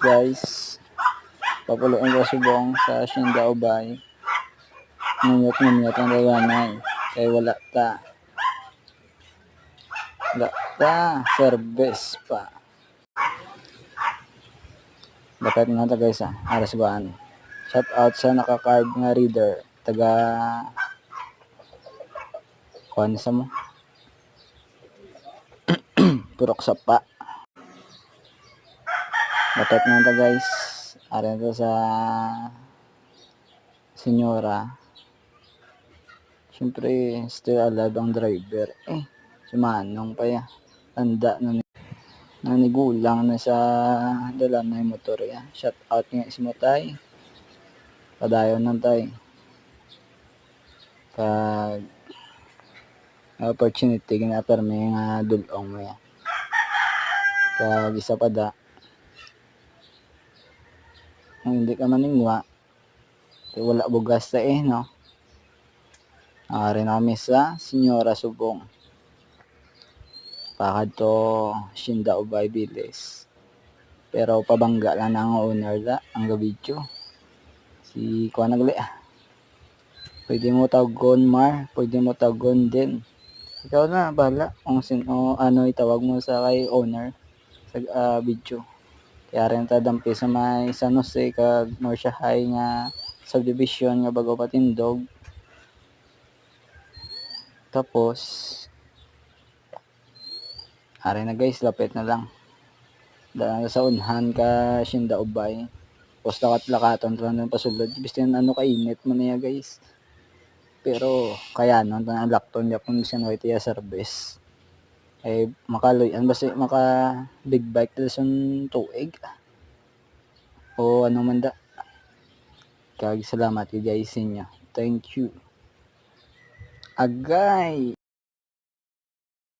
guys. Papuloy ko subong sa Shinda Ubay. Ngunit ang daganay. Kaya wala ta. Service pa. Dapat nga ta guys aras baan. Shout out sa naka-card nga reader. Taga kuhan sa mo. Purok sapa. Dapat nga ta guys. Aran to sa senyora. Siyempre, still alive ang driver. Si Manong pa ya. Tanda na nanigulang na sa dala na yung motor ya. Shout out nga si Motay. Padayon ng tay. Pag opportunity na per may nga dulong mo ya. Kag isa pa da. Kung hindi ka maningwa, wala bugas ta no. Rin kami sa Senyora Subong. Pakad to Shinda Ubay Bilis. Pero pabangga lang ang owner da ang gabidyo. Si kuha nagli Pwede mo tawagon Mar, pwede mo tawagon din. Ikaw na bahala kung sino ano itawag mo sa kay owner sa video. Kaya rin tadampi sa may San Jose kag Norcia High nga subdivision nga bago patindog. Tapos ari na guys, lapit na lang. Dahil sa unhan ka Shinda Ubay. Tapos lakat-lakatan to ng pasulod. Bistin ano kainit mo niya guys. Pero kaya no ang lakton di akong siya tiya service. Makaloyan basta maka big bike dito sa tuig. O ano man da. Kag salamat guys sa inyo. Thank you. Agay.